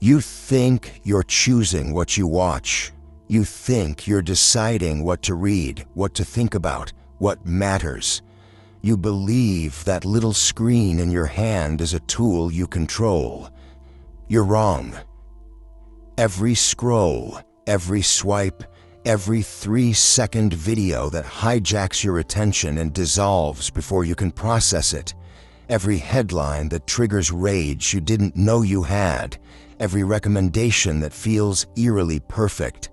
You think you're choosing what you watch. You think you're deciding what to read, what to think about, what matters. You believe that little screen in your hand is a tool you control. You're wrong. Every scroll, every swipe, every 3-second video that hijacks your attention and dissolves before you can process it, every headline that triggers rage you didn't know you had, every recommendation that feels eerily perfect,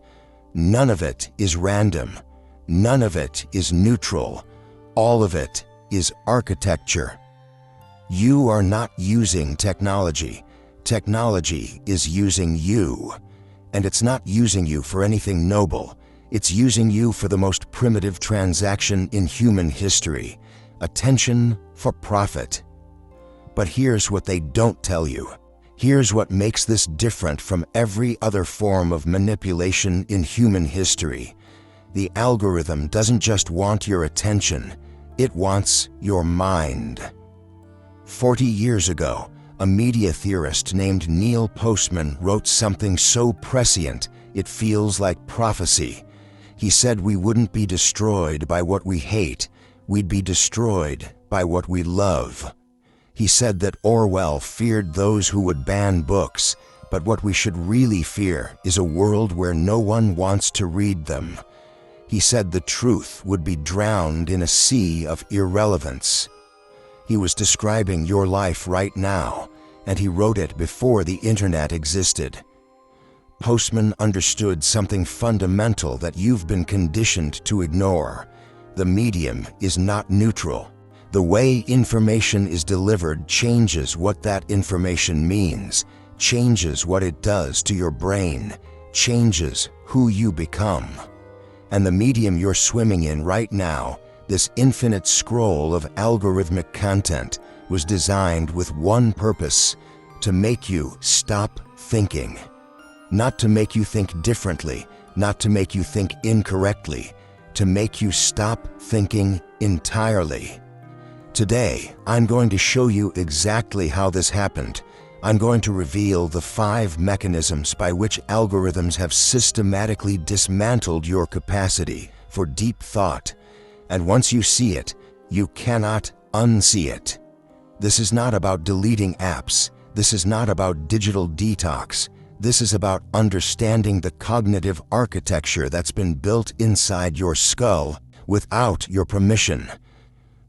none of it is random. None of it is neutral. All of it is architecture. You are not using technology. Technology is using you. And it's not using you for anything noble. It's using you for the most primitive transaction in human history: attention for profit. But here's what they don't tell you. Here's what makes this different from every other form of manipulation in human history. The algorithm doesn't just want your attention, it wants your mind. 40 years ago, a media theorist named Neil Postman wrote something so prescient it feels like prophecy. He said we wouldn't be destroyed by what we hate, we'd be destroyed by what we love. He said that Orwell feared those who would ban books, but what we should really fear is a world where no one wants to read them. He said the truth would be drowned in a sea of irrelevance. He was describing your life right now, and he wrote it before the internet existed. Postman understood something fundamental that you've been conditioned to ignore. The medium is not neutral. The way information is delivered changes what that information means, changes what it does to your brain, changes who you become. And the medium you're swimming in right now, this infinite scroll of algorithmic content, was designed with one purpose: to make you stop thinking. Not to make you think differently, not to make you think incorrectly, to make you stop thinking entirely. Today, I'm going to show you exactly how this happened. I'm going to reveal the 5 mechanisms by which algorithms have systematically dismantled your capacity for deep thought. And once you see it, you cannot unsee it. This is not about deleting apps. This is not about digital detox. This is about understanding the cognitive architecture that's been built inside your skull without your permission.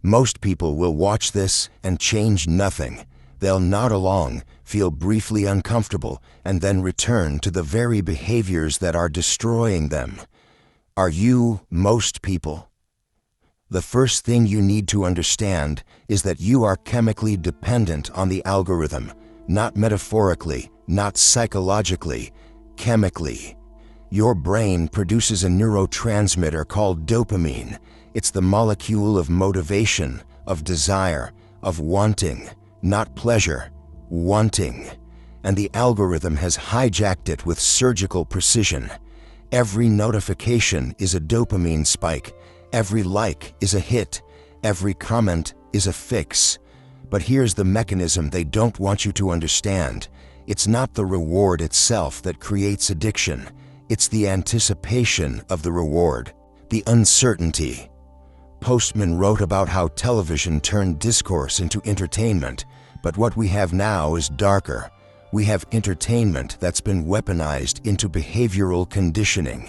Most people will watch this and change nothing. They'll nod along, feel briefly uncomfortable, and then return to the very behaviors that are destroying them. Are you most people? The first thing you need to understand is that you are chemically dependent on the algorithm, not metaphorically, not psychologically, chemically. Your brain produces a neurotransmitter called dopamine. It's the molecule of motivation, of desire, of wanting, not pleasure, wanting. And the algorithm has hijacked it with surgical precision. Every notification is a dopamine spike. Every like is a hit. Every comment is a fix. But here's the mechanism they don't want you to understand. It's not the reward itself that creates addiction. It's the anticipation of the reward, the uncertainty. Postman wrote about how television turned discourse into entertainment, but what we have now is darker. We have entertainment that's been weaponized into behavioral conditioning.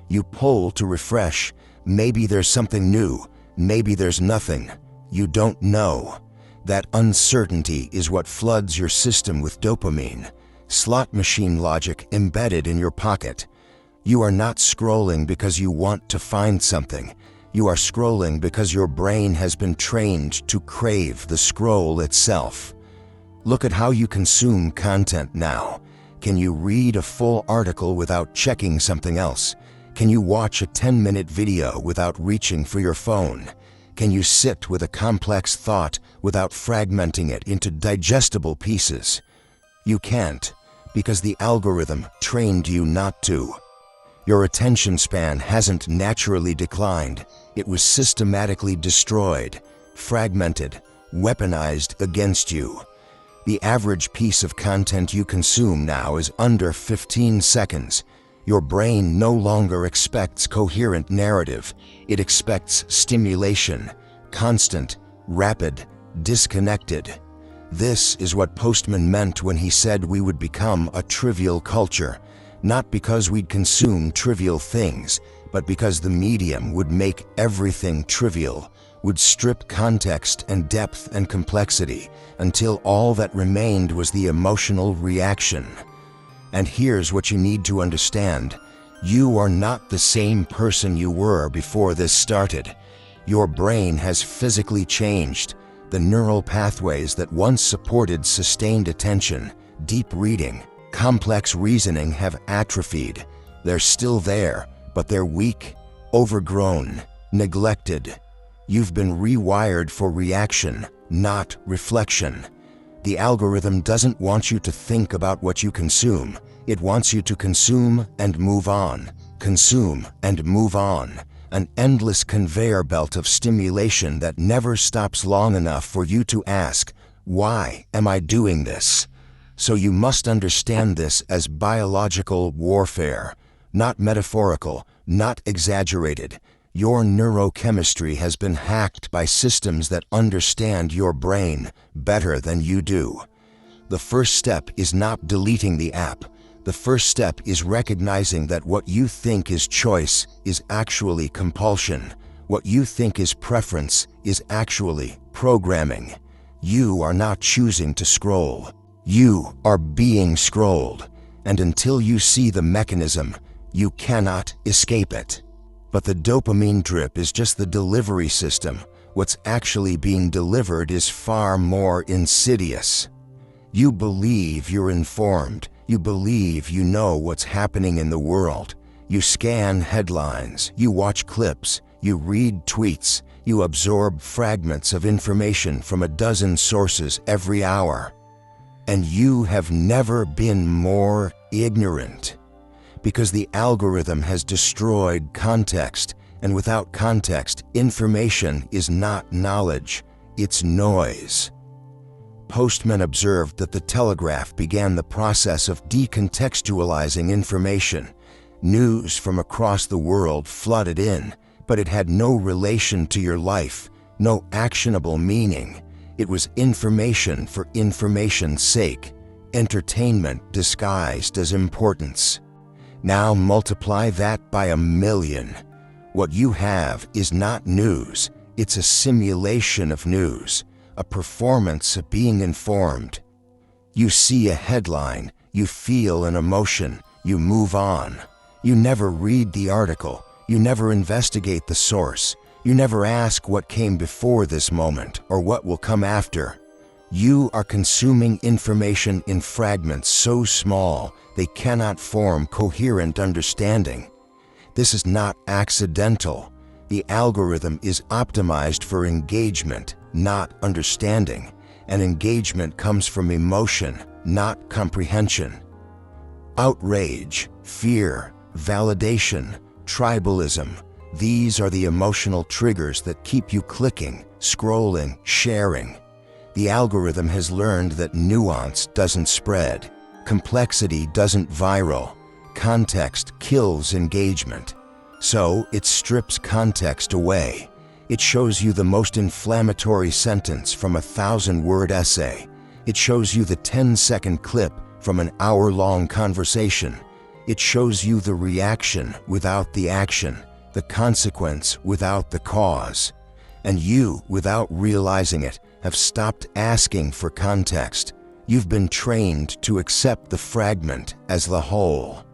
You pull to refresh. Maybe there's something new. Maybe there's nothing. You don't know. That uncertainty is what floods your system with dopamine, slot machine logic embedded in your pocket. You are not scrolling because you want to find something. You are scrolling because your brain has been trained to crave the scroll itself. Look at how you consume content now. Can you read a full article without checking something else? Can you watch a 10-minute video without reaching for your phone? Can you sit with a complex thought without fragmenting it into digestible pieces? You can't, because the algorithm trained you not to. Your attention span hasn't naturally declined. It was systematically destroyed, fragmented, weaponized against you. The average piece of content you consume now is under 15 seconds. Your brain no longer expects coherent narrative. It expects stimulation, constant, rapid, disconnected. This is what Postman meant when he said we would become a trivial culture, not because we'd consume trivial things, but because the medium would make everything trivial, would strip context and depth and complexity until all that remained was the emotional reaction. And here's what you need to understand. You are not the same person you were before this started. Your brain has physically changed. The neural pathways that once supported sustained attention, deep reading, complex reasoning have atrophied. They're still there, but they're weak, overgrown, neglected. You've been rewired for reaction, not reflection. The algorithm doesn't want you to think about what you consume. It wants you to consume and move on, consume and move on. An endless conveyor belt of stimulation that never stops long enough for you to ask, why am I doing this? So you must understand this as biological warfare, not metaphorical, not exaggerated. Your neurochemistry has been hacked by systems that understand your brain better than you do. The first step is not deleting the app. The first step is recognizing that what you think is choice is actually compulsion. What you think is preference is actually programming. You are not choosing to scroll. You are being scrolled. And until you see the mechanism, you cannot escape it. But the dopamine drip is just the delivery system. What's actually being delivered is far more insidious. You believe you're informed. You believe you know what's happening in the world. You scan headlines, you watch clips, you read tweets, you absorb fragments of information from a dozen sources every hour. And you have never been more ignorant. Because the algorithm has destroyed context, and without context, information is not knowledge, it's noise. Postman observed that the telegraph began the process of decontextualizing information. News from across the world flooded in, but it had no relation to your life, no actionable meaning. It was information for information's sake, entertainment disguised as importance. Now multiply that by 1,000,000. What you have is not news, it's a simulation of news. A performance of being informed. You see a headline, you feel an emotion, you move on. You never read the article, you never investigate the source, you never ask what came before this moment or what will come after. You are consuming information in fragments so small they cannot form coherent understanding. This is not accidental. The algorithm is optimized for engagement, not understanding, and engagement comes from emotion, not comprehension. Outrage, fear, validation, tribalism, these are the emotional triggers that keep you clicking, scrolling, sharing. The algorithm has learned that nuance doesn't spread, complexity doesn't viral, context kills engagement. So it strips context away. It shows you the most inflammatory sentence from a 1,000-word essay. It shows you the 10-second clip from an hour-long conversation. It shows you the reaction without the action, the consequence without the cause. And you, without realizing it, have stopped asking for context. You've been trained to accept the fragment as the whole.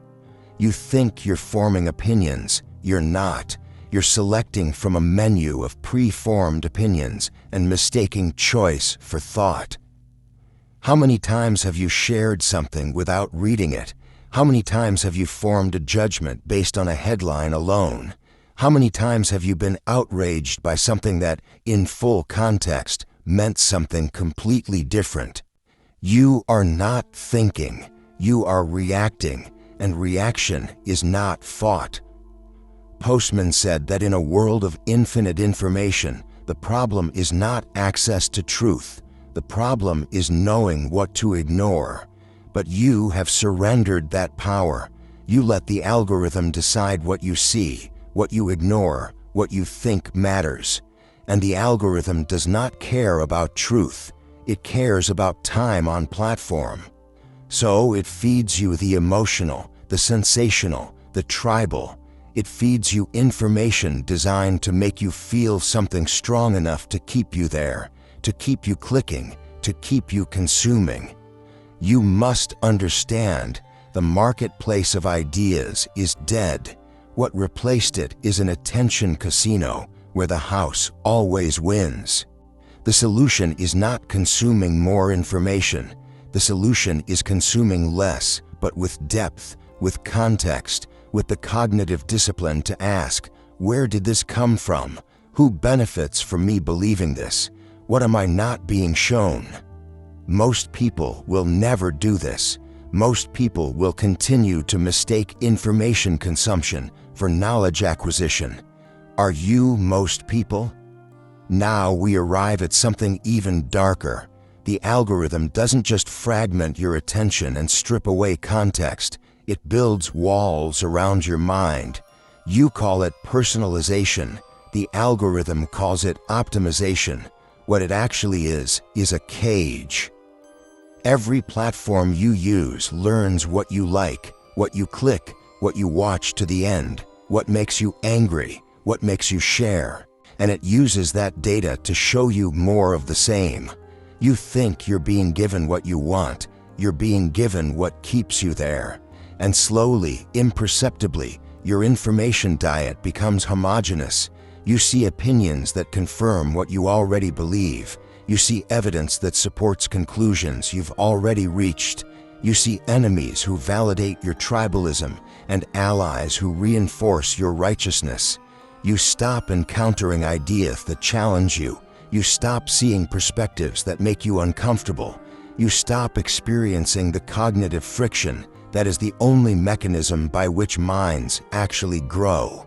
You think you're forming opinions. You're not. You're selecting from a menu of pre-formed opinions and mistaking choice for thought. How many times have you shared something without reading it? How many times have you formed a judgment based on a headline alone? How many times have you been outraged by something that, in full context, meant something completely different? You are not thinking. You are reacting, and reaction is not thought. Postman said that in a world of infinite information, the problem is not access to truth. The problem is knowing what to ignore. But you have surrendered that power. You let the algorithm decide what you see, what you ignore, what you think matters. And the algorithm does not care about truth. It cares about time on platform. So it feeds you the emotional, the sensational, the tribal. It feeds you information designed to make you feel something strong enough to keep you there, to keep you clicking, to keep you consuming. You must understand, the marketplace of ideas is dead. What replaced it is an attention casino where the house always wins. The solution is not consuming more information. The solution is consuming less, but with depth, with context, with the cognitive discipline to ask, where did this come from? Who benefits from me believing this? What am I not being shown? Most people will never do this. Most people will continue to mistake information consumption for knowledge acquisition. Are you most people? Now we arrive at something even darker. The algorithm doesn't just fragment your attention and strip away context. It builds walls around your mind. You call it personalization. The algorithm calls it optimization. What it actually is a cage. Every platform you use learns what you like, what you click, what you watch to the end, what makes you angry, what makes you share, and it uses that data to show you more of the same. You think you're being given what you want, you're being given what keeps you there. And slowly, imperceptibly, your information diet becomes homogeneous. You see opinions that confirm what you already believe. You see evidence that supports conclusions you've already reached. You see enemies who validate your tribalism and allies who reinforce your righteousness. You stop encountering ideas that challenge you. You stop seeing perspectives that make you uncomfortable. You stop experiencing the cognitive friction that is the only mechanism by which minds actually grow.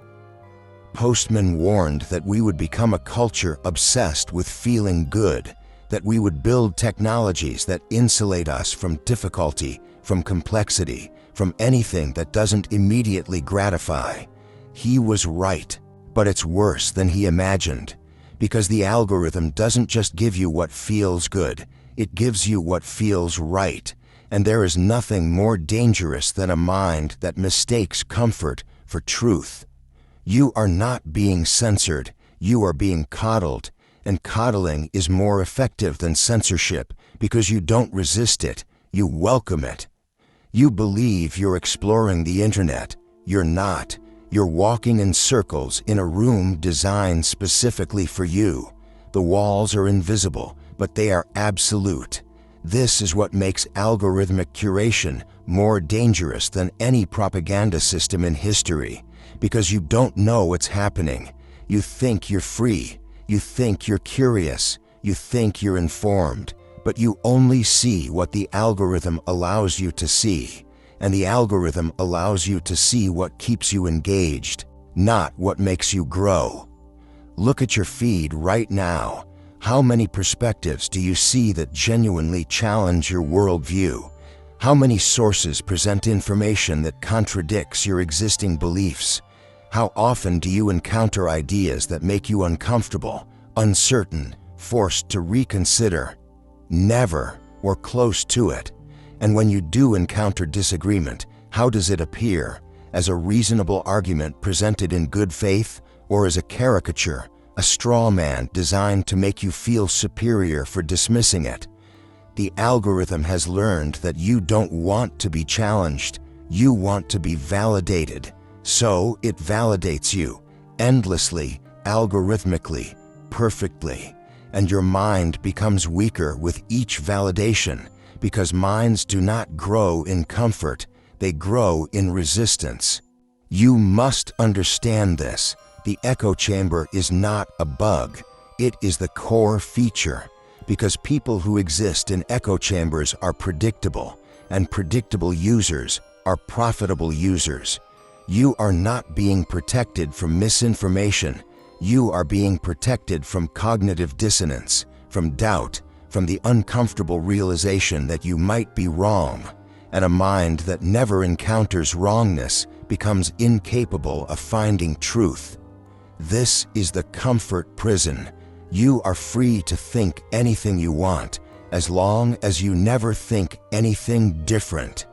Postman warned that we would become a culture obsessed with feeling good, that we would build technologies that insulate us from difficulty, from complexity, from anything that doesn't immediately gratify. He was right, but it's worse than he imagined, because the algorithm doesn't just give you what feels good, it gives you what feels right, and there is nothing more dangerous than a mind that mistakes comfort for truth. You are not being censored, you are being coddled, and coddling is more effective than censorship because you don't resist it, you welcome it. You believe you're exploring the internet. You're not. You're walking in circles in a room designed specifically for you. The walls are invisible, but they are absolute. This is what makes algorithmic curation more dangerous than any propaganda system in history. Because you don't know what's happening. You think you're free. You think you're curious. You think you're informed. But you only see what the algorithm allows you to see. And the algorithm allows you to see what keeps you engaged, not what makes you grow. Look at your feed right now. How many perspectives do you see that genuinely challenge your worldview? How many sources present information that contradicts your existing beliefs? How often do you encounter ideas that make you uncomfortable, uncertain, forced to reconsider? Never, or close to it. And when you do encounter disagreement, how does it appear? As a reasonable argument presented in good faith, or as a caricature, a straw man designed to make you feel superior for dismissing it? The algorithm has learned that you don't want to be challenged, you want to be validated. So it validates you, endlessly, algorithmically, perfectly, and your mind becomes weaker with each validation, because minds do not grow in comfort, they grow in resistance. You must understand this. The echo chamber is not a bug, it is the core feature, because people who exist in echo chambers are predictable, and predictable users are profitable users. You are not being protected from misinformation. You are being protected from cognitive dissonance, from doubt, from the uncomfortable realization that you might be wrong, and a mind that never encounters wrongness becomes incapable of finding truth. This is the comfort prison. You are free to think anything you want, as long as you never think anything different.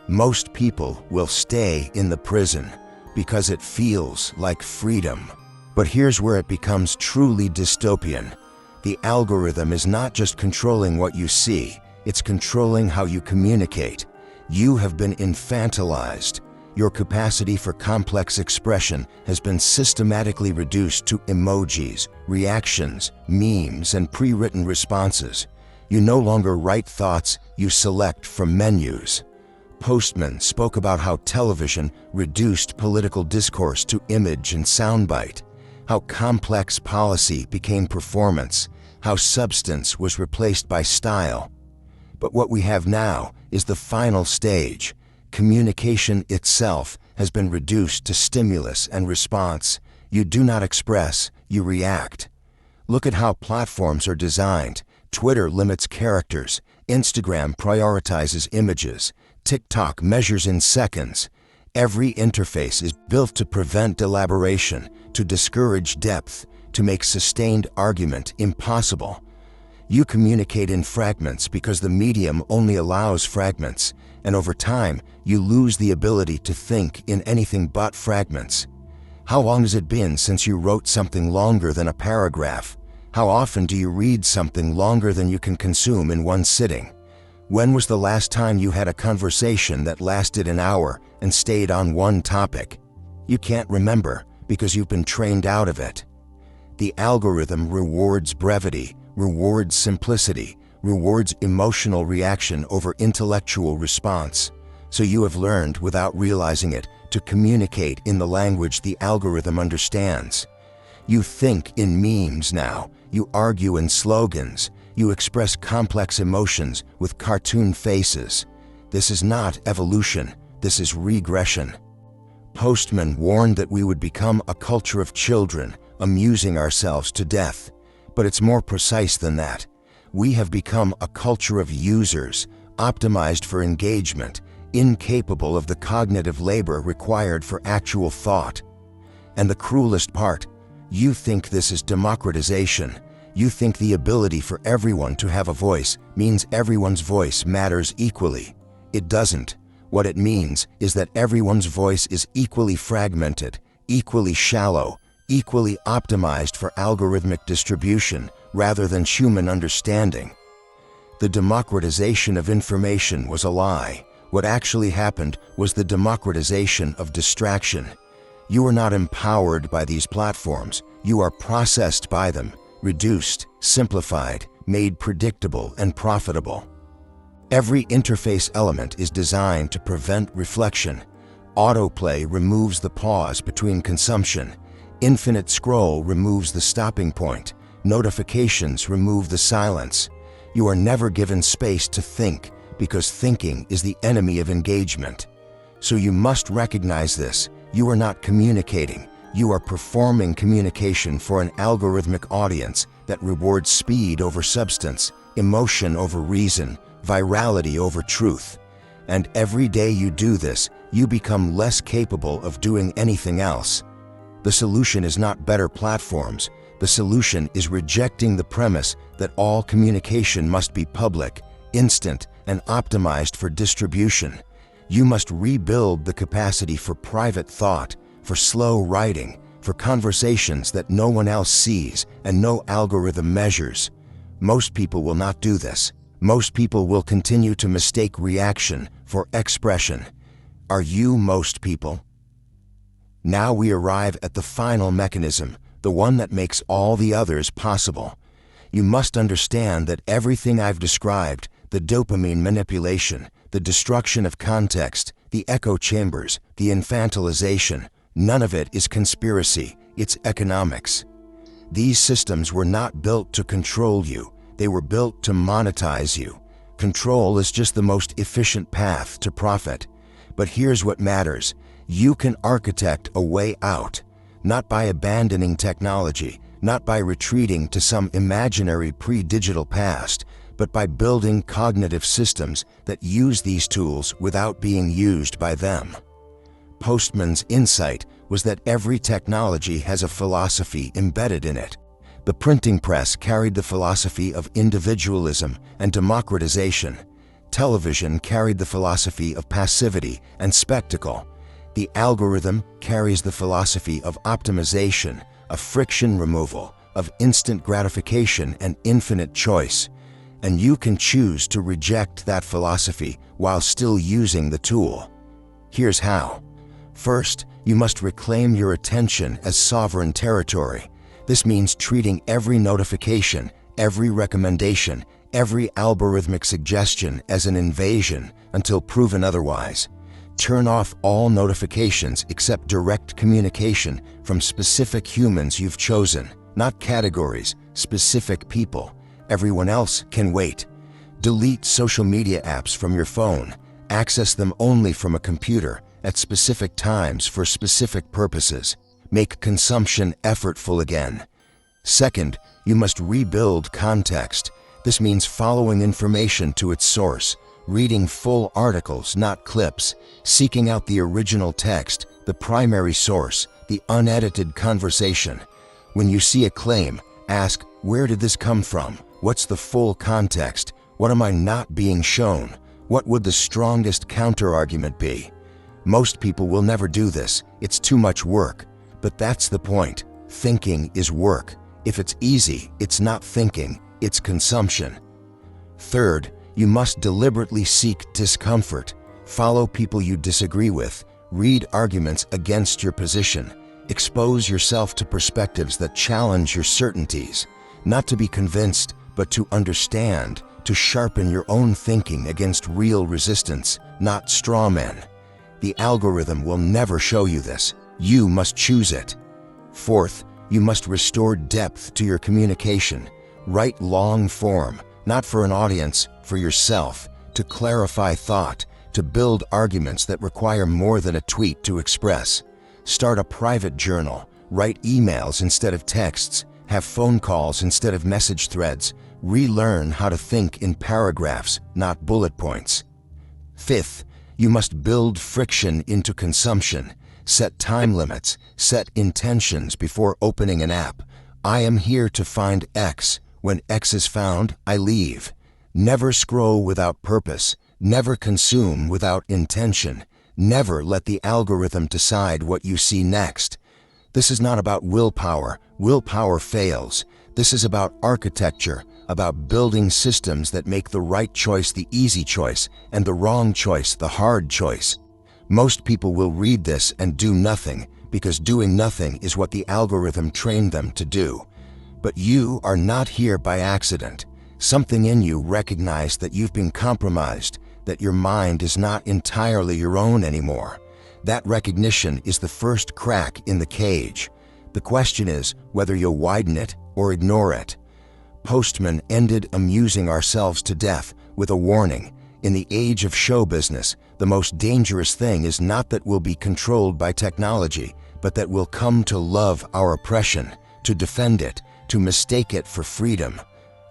Most people will stay in the prison because it feels like freedom. But here's where it becomes truly dystopian. The algorithm is not just controlling what you see, it's controlling how you communicate. You have been infantilized. Your capacity for complex expression has been systematically reduced to emojis, reactions, memes, and pre-written responses. You no longer write thoughts, you select from menus. Postman spoke about how television reduced political discourse to image and soundbite, how complex policy became performance, how substance was replaced by style. But what we have now is the final stage. Communication itself has been reduced to stimulus and response. You do not express, you react. Look at how platforms are designed. Twitter limits characters, Instagram prioritizes images, TikTok measures in seconds. Every interface is built to prevent elaboration, to discourage depth, to make sustained argument impossible. You communicate in fragments because the medium only allows fragments, and over time, you lose the ability to think in anything but fragments. How long has it been since you wrote something longer than a paragraph? How often do you read something longer than you can consume in one sitting? When was the last time you had a conversation that lasted an hour and stayed on one topic? You can't remember because you've been trained out of it. The algorithm rewards brevity, rewards simplicity, rewards emotional reaction over intellectual response. So you have learned, without realizing it, to communicate in the language the algorithm understands. You think in memes now, you argue in slogans, you express complex emotions with cartoon faces. This is not evolution, this is regression. Postman warned that we would become a culture of children, amusing ourselves to death. But it's more precise than that. We have become a culture of users, optimized for engagement, incapable of the cognitive labor required for actual thought. And the cruelest part, you think this is democratization. You think the ability for everyone to have a voice means everyone's voice matters equally. It doesn't. What it means is that everyone's voice is equally fragmented, equally shallow, equally optimized for algorithmic distribution rather than human understanding. The democratization of information was a lie. What actually happened was the democratization of distraction. You are not empowered by these platforms. You are processed by them, reduced, simplified, made predictable and profitable. Every interface element is designed to prevent reflection. Autoplay removes the pause between consumption. Infinite scroll removes the stopping point. Notifications remove the silence. You are never given space to think because thinking is the enemy of engagement. So you must recognize this. You are not communicating. You are performing communication for an algorithmic audience that rewards speed over substance, emotion over reason, virality over truth. And every day you do this, you become less capable of doing anything else. The solution is not better platforms. The solution is rejecting the premise that all communication must be public, instant, and optimized for distribution. You must rebuild the capacity for private thought, for slow writing, for conversations that no one else sees and no algorithm measures. Most people will not do this. Most people will continue to mistake reaction for expression. Are you most people? Now we arrive at the final mechanism, the one that makes all the others possible. You must understand that everything I've described, the dopamine manipulation, the destruction of context, the echo chambers, the infantilization, none of it is conspiracy, it's economics. These systems were not built to control you, they were built to monetize you. Control is just the most efficient path to profit. But here's what matters. You can architect a way out, not by abandoning technology, not by retreating to some imaginary pre-digital past, but by building cognitive systems that use these tools without being used by them. Postman's insight was that every technology has a philosophy embedded in it. The printing press carried the philosophy of individualism and democratization. Television carried the philosophy of passivity and spectacle. The algorithm carries the philosophy of optimization, of friction removal, of instant gratification and infinite choice. And you can choose to reject that philosophy while still using the tool. Here's how. First, you must reclaim your attention as sovereign territory. This means treating every notification, every recommendation, every algorithmic suggestion as an invasion until proven otherwise. Turn off all notifications except direct communication from specific humans you've chosen, not categories, specific people. Everyone else can wait. Delete social media apps from your phone. Access them only from a computer at specific times for specific purposes. Make consumption effortful again. Second, you must rebuild context. This means following information to its source, reading full articles, not clips, seeking out the original text, the primary source, the unedited conversation. When you see a claim, ask, where did this come from? What's the full context? What am I not being shown? What would the strongest counterargument be? Most people will never do this. It's too much work. But that's the point. Thinking is work. If it's easy, it's not thinking, it's consumption. Third, you must deliberately seek discomfort. Follow people you disagree with. Read arguments against your position. Expose yourself to perspectives that challenge your certainties. Not to be convinced, but to understand, to sharpen your own thinking against real resistance, not straw men. The algorithm will never show you this. You must choose it. Fourth, you must restore depth to your communication. Write long form, not for an audience, for yourself, to clarify thought, to build arguments that require more than a tweet to express. Start a private journal. Write emails instead of texts. Have phone calls instead of message threads. Relearn how to think in paragraphs, not bullet points. Fifth, you must build friction into consumption. Set time limits. Set intentions before opening an app. I am here to find X. When X is found, I leave. Never scroll without purpose. Never consume without intention. Never let the algorithm decide what you see next. This is not about willpower. Willpower fails. This is about architecture, about building systems that make the right choice the easy choice and the wrong choice the hard choice. Most people will read this and do nothing because doing nothing is what the algorithm trained them to do. But you are not here by accident. Something in you recognized that you've been compromised, that your mind is not entirely your own anymore. That recognition is the first crack in the cage. The question is whether you'll widen it or ignore it. Postman ended amusing ourselves to death with a warning. In the age of show business, the most dangerous thing is not that we'll be controlled by technology, but that we'll come to love our oppression, to defend it, to mistake it for freedom.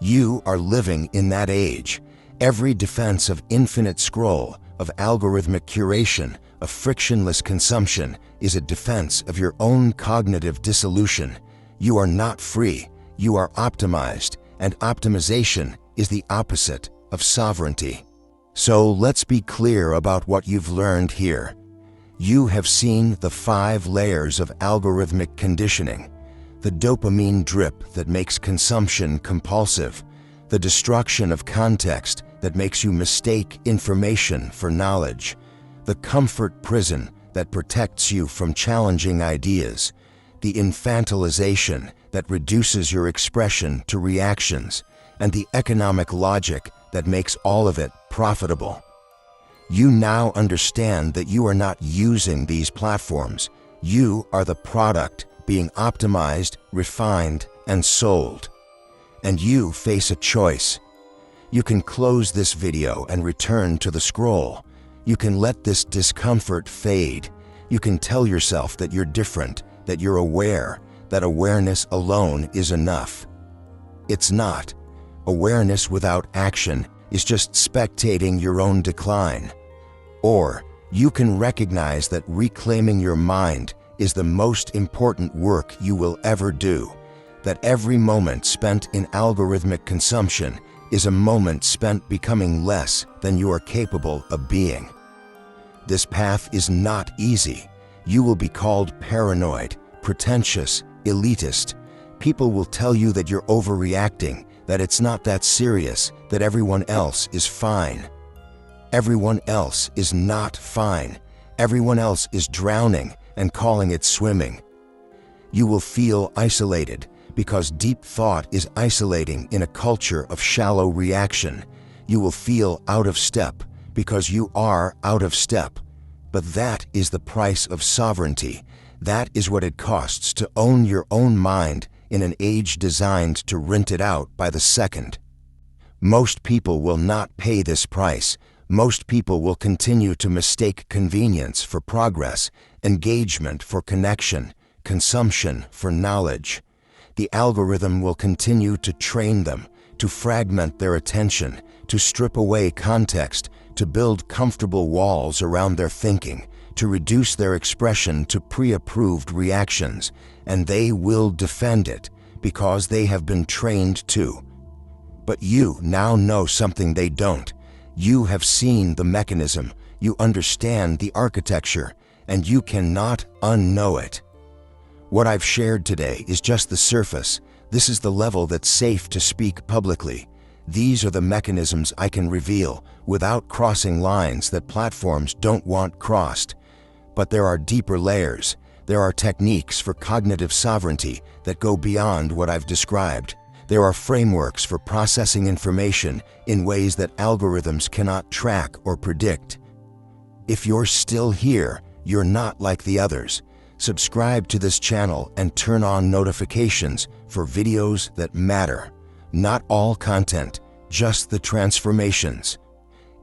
You are living in that age. Every defense of infinite scroll, of algorithmic curation, of frictionless consumption is a defense of your own cognitive dissolution. You are not free, you are optimized, and optimization is the opposite of sovereignty. So let's be clear about what you've learned here. You have seen the 5 layers of algorithmic conditioning, the dopamine drip that makes consumption compulsive, the destruction of context that makes you mistake information for knowledge, the comfort prison that protects you from challenging ideas, the infantilization that reduces your expression to reactions, and the economic logic that makes all of it profitable. You now understand that you are not using these platforms. You are the product being optimized, refined, and sold. And you face a choice. You can close this video and return to the scroll. You can let this discomfort fade. You can tell yourself that you're different, that you're aware, that awareness alone is enough. It's not. Awareness without action is just spectating your own decline. Or you can recognize that reclaiming your mind is the most important work you will ever do, that every moment spent in algorithmic consumption is a moment spent becoming less than you are capable of being. This path is not easy. You will be called paranoid, pretentious, elitist. People will tell you that you're overreacting, that it's not that serious, that everyone else is fine. Everyone else is not fine. Everyone else is drowning and calling it swimming. You will feel isolated because deep thought is isolating in a culture of shallow reaction. You will feel out of step because you are out of step. But that is the price of sovereignty. That is what it costs to own your own mind in an age designed to rent it out by the second. Most people will not pay this price. Most people will continue to mistake convenience for progress, engagement for connection, consumption for knowledge. The algorithm will continue to train them, to fragment their attention, to strip away context, to build comfortable walls around their thinking, to reduce their expression to pre-approved reactions, and they will defend it because they have been trained to. But you now know something they don't. You have seen the mechanism, you understand the architecture, and you cannot unknow it. What I've shared today is just the surface. This is the level that's safe to speak publicly. These are the mechanisms I can reveal without crossing lines that platforms don't want crossed. But there are deeper layers. There are techniques for cognitive sovereignty that go beyond what I've described. There are frameworks for processing information in ways that algorithms cannot track or predict. If you're still here, you're not like the others. Subscribe to this channel and turn on notifications for videos that matter. Not all content, just the transformations.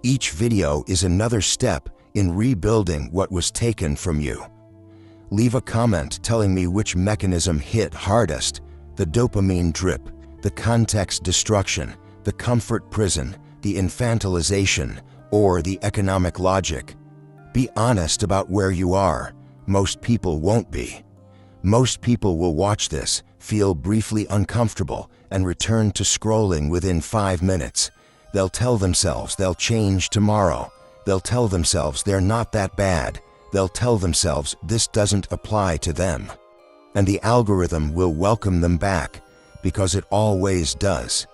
Each video is another step in rebuilding what was taken from you. Leave a comment telling me which mechanism hit hardest: the dopamine drip, the context destruction, the comfort prison, the infantilization, or the economic logic. Be honest about where you are. Most people won't be. Most people will watch this, feel briefly uncomfortable, and return to scrolling within 5 minutes. They'll tell themselves they'll change tomorrow. They'll tell themselves they're not that bad. They'll tell themselves this doesn't apply to them. And the algorithm will welcome them back, because it always does.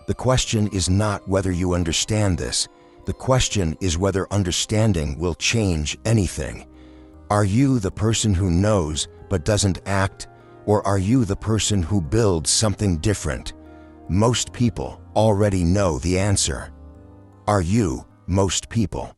The question is not whether you understand this. The question is whether understanding will change anything. Are you the person who knows but doesn't act, or are you the person who builds something different? Most people already know the answer. Are you most people?